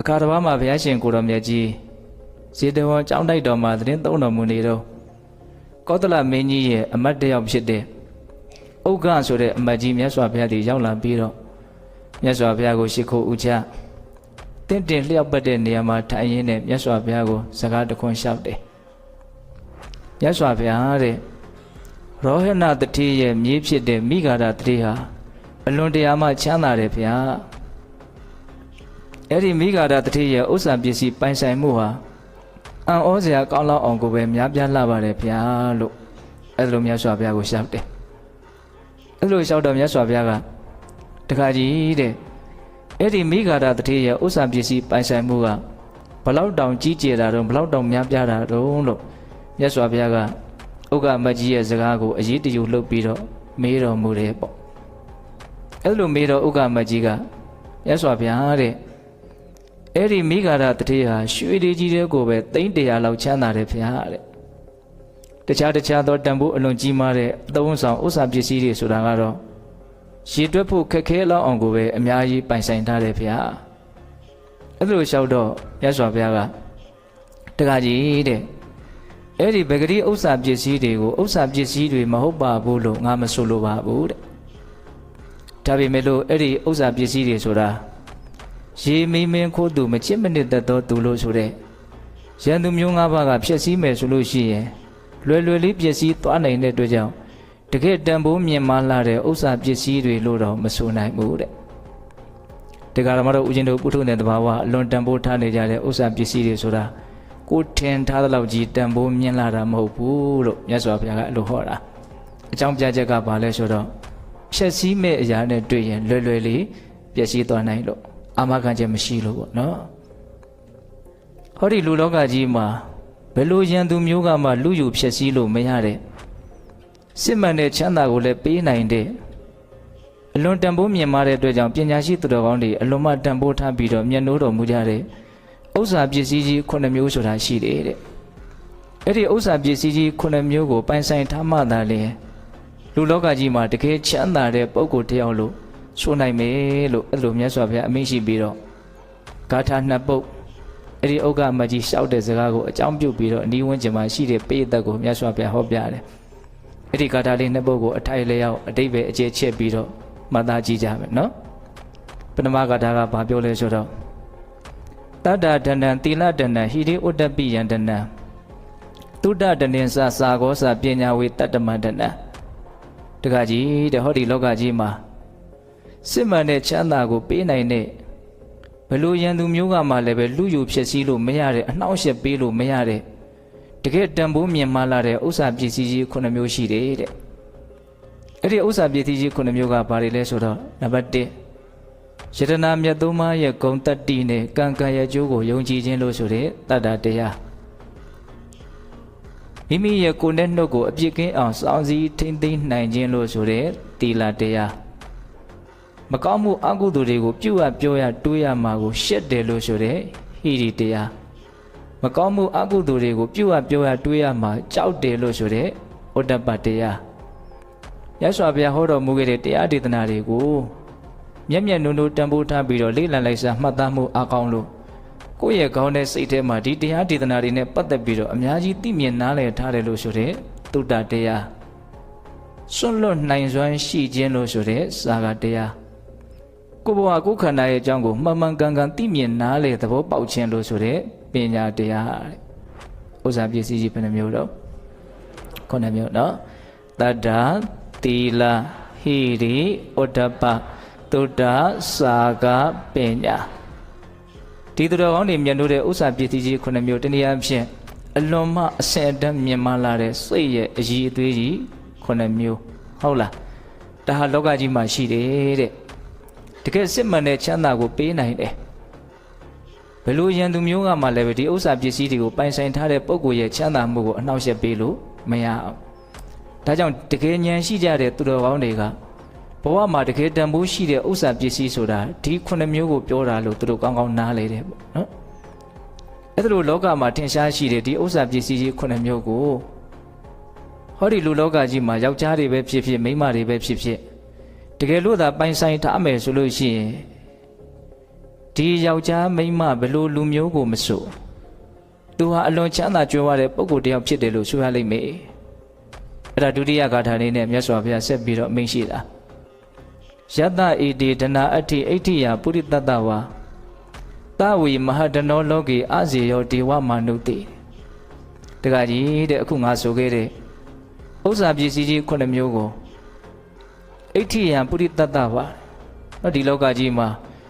အခါတစ်ပါးမှာဘုရားရှင်ကိုတော်မြတ်ကြီးဇေတဝန်ကျောင်းတိုက်တော်မှာသတင်းသုံးတော်မူနေတော့ကောသလမင်းကြီးရဲ့အမတ်တယောက်ဖြစ်တဲ့ဥက္ကဆိုတဲ့အမတ်ကြီးမြတ်စွာဘုရားတည်ရောက်လာပြီးတော့မြတ်စွာဘုရားကိုရှိခိုးဥချတင့်တင်လျှောက်ပတ်တဲ့နေရာမှာထိုင်ရင်းနဲ့မြတ်စွာဘုရားကိုစကားတခွန်းလျှောက်တယ်မြတ်စွာဘုရားတဲ့ရောဟဏတတိရဲ့မြေးဖြစ်တဲ့မိဂါဒတတိဟာအလွန်တရာမှချမ်းသာတယ်ဗျာအဲ့ဒီမိဂါဒတတိရဲ့ဥစ္စာပစ္စည်းပိုင်ဆိုင်မှုဟာအံ့ဩစရာကောင်းလောက်အောင်ကိုပဲများပြားလှပါတယ်ဗျာလို့အဲ့လိုမြတ်စွာဘုရားကိုလျှောက်တယ်အဲ့လိုလျှောက်တော့မြတ်စွာဘုရားကတခါကြီးတဲ့အဲ့ဒီမိဂါဒတတိရဲ့ဥစ္စာပစ္စည်းပိုင်ဆိုင်မှုကဘလောက်တောင်ကြီးကျယ်တာတော့ဘလောက်တောင်များပြားတာတော့လို့မြတ်စွာဘုရားကဥက္ကမကြီးရဲ့စကားကိုအရေးတယူလှုပ်ပြီးတော့မေးတော်မူတယ်ပေါ့အဲ့လိုမေးတော့ဥက္ကမကြီးကမြတ်စွာဘုရားတဲ့အဲ့ဒီမိဂါဒတတိဟာရွှေတွေကြီးတဲ့ကိုပဲ300လောက်ချမ်းသာတယ်ဗျာတဲ့တခြားသောတန်ဖိုးအလွန်ကြီးမားတဲ့အသုံးဆောင်ဥစ္စာပစ္စည်းတွေဆိုတာကတော့ရေတွက်ဖို့ခက်ခဲလောက်အောင်ကိုပဲအများကြီးပိုင်ဆိုင်ထားတယ်ဗျာအဲ့လိုလျှောက်တော့မြတ်စွာဘုရားကတခါကြီးတဲ့အဲ့ဒီဗဂတိဥစ္စာပစ္စည်းတွေကိုဥစ္စာပစ္စည်းတွေမဟုတ်ပါဘူးလို့ငါမဆိုလိုပါဘူးတဲ့ဒါပေမဲ့လို့အဲ့ဒီဥစ္စာပစ္စည်းတွေဆိုတာရေမင်းမင်းခိုးသူမချစ်မနစ်သက်သောသူလို့ဆိုတဲ့ရန်သူမျိုး၅ပါးကဖျက်ဆီးမယ်ဆိုလို့ရှိရင်လွယ်လွယ်လေးပစ္စည်းသွားနိုင်တဲ့အတွက်ကြောင့်တကယ်တန်ဖိုးမြင့်မားလာတဲ့ဥစ္စာပစ္စည်းတွေလို့တော့မဆိုနိုင်ဘူးတဲ့တရားဓမ္မတို့ဦးဇင်းတို့ပုထုဇဉ်တဘာဝအလွန်တန်ဖိုးထားနေကြတဲ့ဥစ္စာပစ္စည်းတွေဆိုတာကိုထင်ထားသလောက်ကြီးတန်ဖိုးမြင့်လာတာမဟုတ်ဘူးလို့မြတ်စွာဘုရားကအဲ့လိုဟောတာအကြောင်းပြချက်ကဘာလဲဆိုတော့ဖြည့်ဆည်းမဲ့အရာနဲ့တွေ့ရင်လွယ်လွယ်လေးပျက်စီးသွားနိုင်လို့အာမခံချက်မရှိလို့ပေါ့နော်ဟောဒီလူလောကကြီးမှာဘယ်လိုရန်သူမျိုးကမှလူယူဖြည့်ဆည်းလို့မရတဲ့စစ်မှန်တဲ့ချမ်းသာကိုလည်းပေးနိုင်တဲ့အလွန်တန်ဖိုးမြင့်မားတဲ့အတွက်ကြောင့်ပညာရှိသူတော်ကောင်းတွေအလွန်မှတန်ဖိုးထားပြီးတော့မျက်နှိုးတော်မူကြတဲ့ဥစ္စာပစ္စည်းကြီး9မျိုးဆိုတာရှိတယ်တဲ့အဲ့ဒီဥစ္စာပစ္စည်းကြီး9မျိုးကိုပိုင်ဆိုင်ထားမှသာလေလူလောကကြီးမှာတကယ်ချမ်းသာတဲ့ပုဂ္ဂိုလ်တယောက်လို့ဆိုနိုင်မယ်လို့အဲ့လိုမြတ်စွာဘုရားအမိန့်ရှိပြီးတော့ဂါထာ2ပုဒ်အဲ့ဒီဥက္ကမကြီးရှောက်တဲ့စကားကိုအကြောင်းပြုပြီးတော့အနီးဝန်းကျင်မှာရှိတဲ့ပိဋကတ်ကိုမြတ်စွာဘုရားဟောပြတယ်အဲ့ဒီဂါထာလေး2ပုဒ်ကိုအထိုက်လျောက်အတိပ္ပယ်အခြေချက်ပြီးတော့မှတ်သားကြည့်ကြမယ်နော်ပထမဂါထာကဘာပြောလဲဆိုတော့တတ္တဒဏံသီလဒဏံဟိရိဥတ္တပိယံဒဏံသုဒ္ဓဒဏင်္စစာဂောစပညာဝေတတ္တမဒဏံတခါကြီးတဲ့ဟောဒီလောကကြီးမှာစစ်မှန်တဲ့ချမ်းသာကိုပေးနိုင်တဲ့ဘလို့ရန်သူမျိုးကမှလည်းပဲလူယူဖြစ်စည်းလို့မရတဲ့အနှောင့်အယှက်ပေးလို့မရတဲ့တကယ်တန်ဖိုးမြင့်မားလာတဲ့ဥစ္စာပစ္စည်းကြီး9မျိုးရှိတယ်တဲ့အဲ့ဒီဥစ္စာပစ္စည်းကြီး9မျိုးကဘာတွေလဲဆိုတော့နံပါတ်1ယတနာမြတ်သုံးပါးရဲ့ဂုဏ်တတ္တိနဲ့ကံကံရဲ့အကျိုးကိုယုံကြည်ခြင်းလို့ဆိုတဲ့တတ္တတရားမိမိရဲ့ကိုယ်နဲ့နှုတ်ကိုအပြစ်ကင်းအောင်စောင့်စည်းထိန်းသိမ်းနိုင်ခြင်းလို့ဆိုတဲ့သီလတရားမကောင်းမှုအကုသိုလ်တွေကိုပြုတ်ပြောရတွေးရမှာကိုရှက်တယ်လို့ဆိုတဲ့ဟိရိတရားမကောင်းမှုအကုသိုလ်တွေကိုပြုတ်ပြောရတွေးရမှာကြောက်တယ်လို့ဆိုတဲ့ဩတ္တပတရားရသော်ဘုရားဟောတော်မူခဲ့တဲ့တရားဒေသနာတွေကိုမျက်မျက်နှုံနှုံတန်ဖိုးထားပြီးတော့လေ့လာလိုက်စားမှတ်သားမှုအကောင်းလို့ကိုယ့်ရဲ့ခေါင်းထဲစိတ်ထဲမှာဒီတရားဒေသနာတွေနဲ့ပတ်သက်ပြီးတော့အများကြီးသိမြင်နားလည်ထားတယ်လို့ဆိုတဲ့သုတ္တတရားစွန့်လွတ်နိုင်စွမ်းရှိခြင်းလို့ဆိုတဲ့စာဂတရားကိုယ်ဘဝကိုယ်ခန္ဓာရဲ့အကြောင်းကိုမှန်မှန်ကန်ကန်သိမြင်နားလည်သဘောပေါက်ခြင်းလို့ဆိုတဲ့ပညာတရားဥစ္စာပစ္စည်းကြီးဘယ်နှမျိုးတော့9မျိုးနော်တတ္တသီလဟိရိဩတ္တပသုတ္တစာဂပညာဒီသူတော်ကောင်းတွေမြတ်လို့တဲ့ဥစ္စာပစ္စည်းကြီး9မျိုးတနည်းအားဖြင့်အလွန်မှအစင်အတတ်မြင်မာလာတဲ့စိတ်ရဲ့အည်အသွေးကြီး9မျိုးဟုတ်လားဒါဟာလောကကြီးမှာရှိတယ်တဲ့တကယ်စစ်မှန်တဲ့ချမ်းသာကိုပေးနိုင်တယ်ဘယ်လိုရန်သူမျိုးကမှလည်းပဲဒီဥစ္စာပစ္စည်းတွေကိုပိုင်ဆိုင်ထားတဲ့ပုဂ္ဂိုလ်ရဲ့ချမ်းသာမှုကိုအနှောင့်အယှက်ပေးလို့မရအောင်ဒါကြောင့်တကယ်ဉာဏ်ရှိကြတဲ့သူတော်ကောင်းတွေကဘဝမှာတကယ်တန်ဖိုးရှိတဲ့ဥစ္စာပစ္စည်းဆိုတာဒီ9မျိုးကိုပြောတာလို့သူတို့ကောင်းကောင်းနားလေတယ်ပေါ့နော်အဲ့ဒါလိုလောကမှာထင်ရှားရှိတဲ့ဒီဥစ္စာပစ္စည်းကြီး9မျိုးကိုဟောဒီလူလောကကြီးမှာယောက်ျားတွေပဲဖြစ်ဖြစ်မိန်းမတွေပဲဖြစ်ဖြစ်တကယ်လို့သာပိုင်ဆိုင်ထားမယ်ဆိုလို့ရှိရင် ဒီယောက်ျားမိန်းမဘလို့လူမျိုးကိုမဆိုသူဟာအလွန်ချမ်းသာကြွယ်ဝတဲ့ပုဂ္ဂိုလ်တစ်ယောက်ဖြစ်တယ်လို့ဆိုရလိမ့်မယ်အဲ့ဒါဒုတိယဂါထာလေးနဲ့မြတ်စွာဘုရားဆက်ပြီးတော့အမိန့်ရှိတာယတဣတိဒနာအဋ္ဌိအဋ္ဌိယပုရိတတ္တဝါသဝီမဟာဒနောလောကေအဇေယောဒေဝမာနုတိတခါကြီးတဲ့အခုငါဆိုခဲ့တဲ့ဥစ္စာပစ္စည်းကြီး9မျိုးကိုအဋ္ဌိယပုရိတတ္တဝါဒီလောကကြီးမှာ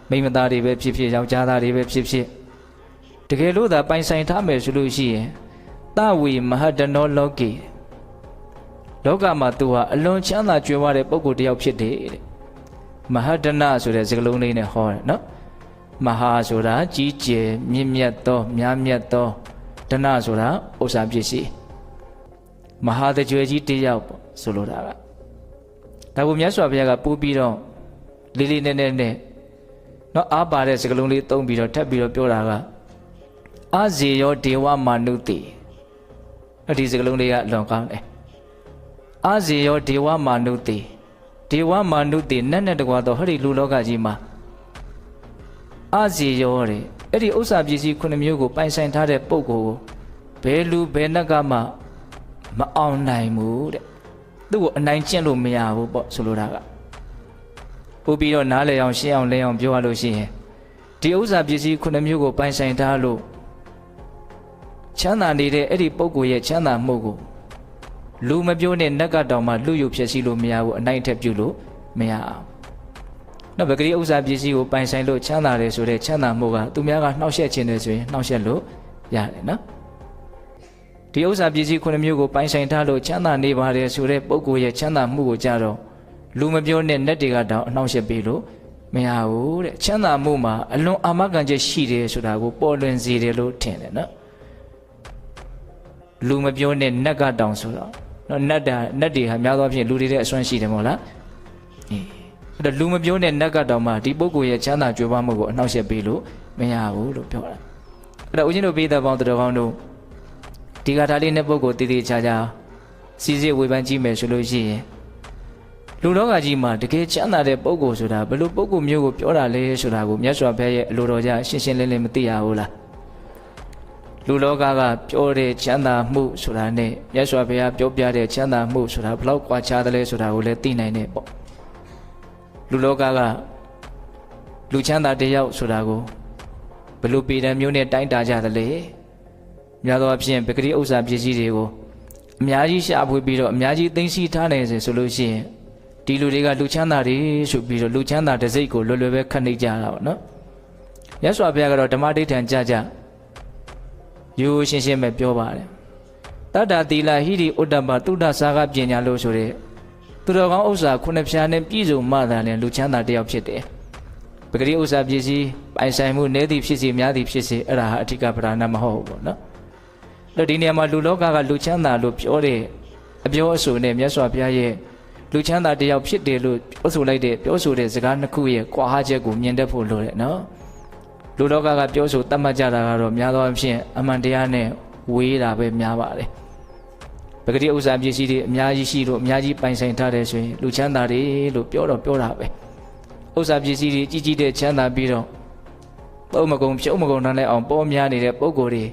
မိန်းမသားတွေပဲဖြစ်ဖြစ်ယောက်ျားသားတွေပဲဖြစ်ဖြစ်တကယ်လို့သာပိုင်ဆိုင်ထားမယ်ဆိုလို့ရှိရင်သဝီမဟာဒနောလောကေလောကမှာသူဟာအလွန်ချမ်းသာကြွယ်ဝတဲ့ပုဂ္ဂိုလ်တစ်ယောက်ဖြစ်တယ်တဲ့မဟာဒနဆိုတဲ့စကားလုံးလေးနဲ့ဟောတယ်နော်မဟာဆိုတာကြီးကျယ်မြင့်မြတ်သောများမြတ်သောဒနဆိုတာဥစ္စာပစ္စည်းမဟာတကြွယ်ကြီးတစ်ယောက်ပေါ့ဆိုလိုတာကဒါကိုမြတ်စွာဘုရားကပို့ပြီးတော့လေးလေးနက်နက်နဲ့နော်အားပါတဲ့စကားလုံးလေးသုံးပြီးတော့ထပ်ပြီးတော့ပြောတာကအာဇေယောဒေဝမာနုတိအဲ့ဒီစကားလုံးလေးကအလွန်ကောင်းတယ်အာဇေယောဒေဝမာနုတိဒေဝမာနုတိနတ်နဲ့တကွာတော့ဟဲ့ဒီလူလောကကြီးမှာအာဇေယောတဲ့အဲ့ဒီဥစ္စာပစ္စည်း9မျိုးကိုပိုင်ဆိုင်ထားတဲ့ပုဂ္ဂိုလ်ကိုဘယ်လူဘယ်နတ်ကမှမအောင်နိုင်ဘူးတဲ့သူ့ကိုအနိုင်ကျင့်လို့မရဘူးပေါ့ဆိုလိုတာကပို့ပြီးတော့နားလည်အောင်ရှင်းအောင်လဲအောင်ပြောရလို့ရှိရင်ဒီဥစ္စာပစ္စည်း9မျိုးကိုပိုင်ဆိုင်ထားလို့ချမ်းသာနေတဲ့အဲ့ဒီပုဂ္ဂိုလ်ရဲ့ချမ်းသာမှုကိုလူမပြောနဲ့နတ်ကတောင်မှလူယူဖြစ်စီလို့မရဘူးအနိုင်ထက်ပြုလို့မရအောင်နောက်ဗကတိဥစ္စာပစ္စည်းကိုပိုင်ဆိုင်လို့ချမ်းသာတယ်ဆိုတဲ့ချမ်းသာမှုကသူများကနှောက်ယှက်ခြင်းတယ်ဆိုရင်နှောက်ယှက်လို့ရတယ်နော်ဒီဥစ္စာပစ္စည်း9မျိုးကိုပိုင်ဆိုင်ထားလို့ချမ်းသာနေပါတယ်ဆိုတဲ့ပုဂ္ဂိုလ်ရဲ့ချမ်းသာမှုကိုကြတော့လူမပြောနဲ့နတ်တွေကတောင်အနှောက်ယှက်ပေးလို့မရဘူးတဲ့ချမ်းသာမှုမှာအလွန်အာမခံချက်ရှိတယ်ဆိုတာကိုပေါ်လွင်စေတယ်လို့ထင်တယ်နော်လူမပြောနဲ့နတ်ကတောင်ဆိုတော့နော်နတ်တွေဟာများသောအားဖြင့်လူတွေတဲ့အစွမ်းရှိတယ်မဟုတ်လားအဲ့တော့လူမပြောနဲ့နတ်ကတောင်မှဒီပုဂ္ဂိုလ်ရဲ့ချမ်းသာကြွယ်ဝမှုကိုအနှောက်အယှက်ပေးလို့မရဘူးလို့ပြောတာအဲ့တော့ဦးဇင်းတို့ပိဿပေါင်းတော်ကောင်းတို့ဒီဂါထာလေးနဲ့ပုဂ္ဂိုလ်တည်တည်ချာချာစီစစ်ဝေဖန်ကြည့်မယ်ဆိုလို့ရှိရင်လူလောကကြီးမှာတကယ်ချမ်းသာတဲ့ပုဂ္ဂိုလ်ဆိုတာဘယ်လိုပုဂ္ဂိုလ်မျိုးကိုပြောတာလဲဆိုတာကိုမြတ်စွာဘုရားရဲ့အလိုတော်ကြရှင်းရှင်းလင်းလင်းမသိရဘူးလားလူလောကကပြောတဲ့ချမ်းသာမှုဆိုတာနဲ့မြတ်စွာဘုရားပြောပြတဲ့ချမ်းသာမှုဆိုတာဘလောက်ကွာခြားတယ်လဲဆိုတာကိုလည်းသိနိုင်တယ်ပေါ့လူလောကကလူချမ်းသာတယောက်ဆိုတာကိုဘလို့ပေတံမျိုးနဲ့တိုင်းတာကြတယ်လေများသောအားဖြင့်ပဂတိဥစ္စာပစ္စည်းတွေကိုအများကြီးရှာဖွေပြီးတော့အများကြီးသိမ်းဆည်းထားနေစေဆိုလို့ရှိရင်ဒီလူတွေကလူချမ်းသာတွေဆိုပြီးတော့လူချမ်းသာတစ်စိတ်ကိုလွယ်လွယ်ပဲခတ်နေကြတာပေါ့နော်မြတ်စွာဘုရားကတော့ဓမ္မဒိဋ္ဌံကြကြရိုးရှင်းရှင်းပဲပြောပါတယ်တတ္တသီလဟိရိဥဒ္ဒပသုဒ္ဓစာကပညာလို့ဆိုတဲ့သူတော်ကောင်းဥစ္စာ9ဖြာနဲ့ပြည့်စုံမှသာလည်းလူချမ်းသာတယောက်ဖြစ်တယ်ပဂတိဥစ္စာပစ္စည်းပိုင်ဆိုင်မှုနည်းသည်ဖြစ်စေများသည်ဖြစ်စေအဲ့ဒါဟာအဓိကပဓာနမဟုတ်ဘူးပေါ့နော်အဲ့ဒီနေရာမှာလူလောကကလူချမ်းသာလို့ပြောတဲ့အပြောအဆိုနဲ့မြတ်စွာဘုရားရဲ့လူချမ်းသာတယောက်ဖြစ်တယ်လို့ပြောဆိုလိုက်တဲ့ပြောဆိုတဲ့စကားနှစ်ခုရဲ့ကွာဟချက်ကိုမြင်တတ်ဖို့လိုတယ်နော်လူလောကကပြောဆိုတတ်မှတ်ကြတာကတော့များသောအားဖြင့်အမှန်တရားနဲ့ဝေးတာပဲများပါတယ်ပဂတိဥစ္စာပစ္စည်းတွေအများကြီးရှိလို့အများကြီးပိုင်ဆိုင်ထားတယ်ဆိုရင်လူချမ်းသာတွေလို့ပြောတာပဲဥစ္စာပစ္စည်းတွေကြီးကြီးတဲ့ချမ်းသာပြီးတော့ပုံမကုံဖြုံးမကုံတန်းလိုက်အောင်ပေါ်များနေတဲ့ပုံကိုယ်တွေ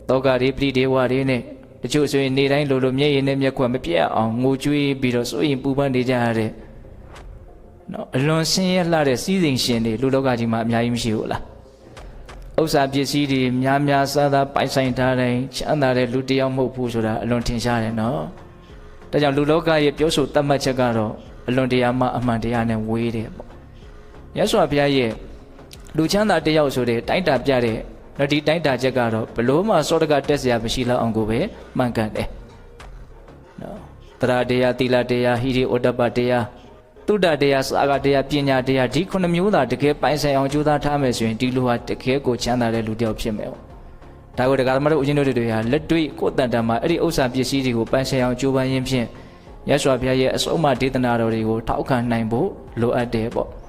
တောကတွေပရိဒေဝတွေနဲ့တချို့ဆိုရင်နေတိုင်းလိုမျက်ရည်နဲ့မျက်ခွက်မပြတ်အောင်ငိုကြွေးပြီးတော့စိုးရင်ပူပန်နေကြရတဲ့နော်အလွန်ဆင်းရဲလှတဲ့စီးစိမ်ရှင်တွေလူလောကကြီးမှာအများကြီးမရှိဘူးလားဥစ္စာပစ္စည်းတွေများများစားစားပိုင်ဆိုင်ထားတဲ့ချမ်းသာတဲ့လူတစ်ယောက်မဟုတ်ဘူးဆိုတာအလွန်ထင်ရှားတယ်နော်ဒါကြောင့်လူလောကရဲ့ပြောဆိုတတ်မှတ်ချက်ကတော့အလွန်တရားမှအမှန်တရားနဲ့ဝေးတယ်ပေါ့မြတ်စွာဘုရားရဲ့လူချမ်းသာတစ်ယောက်ဆိုတဲ့တိုင်းတာပြတဲ့နော်ဒီတိုင်းတာချက်ကတော့ဘလို့မှစောတကတက်เสียမရှိလောက်အောင်ကိုပဲမှန်ကန်တယ်နော်တရားတရားသီလတရားဟိရိဩတ္တပတရားသုဒ္ဓတရားစာကတရားပညာတရားဒီ9မျိုးသာတကယ်ပိုင်ဆိုင်အောင်ကြိုးစားထားမယ်ဆိုရင်ဒီလူဟာတကယ်ကိုချမ်းသာတဲ့လူတစ်ယောက်ဖြစ်မယ်။ဒါကိုတရားဓမ္မတို့ဦးဇင်းတို့တွေဟာလက်တွေ့ကိုယ်တန်တန်မှာအဲ့ဒီဥစ္စာပစ္စည်းတွေကိုပိုင်ဆိုင်အောင်ကြိုးပမ်းရင်းဖြင့်မြတ်စွာဘုရားရဲ့အဆုံးအမဒေသနာတော်တွေကိုထောက်ခံနိုင်ဖို့လိုအပ်တယ်ပေါ့။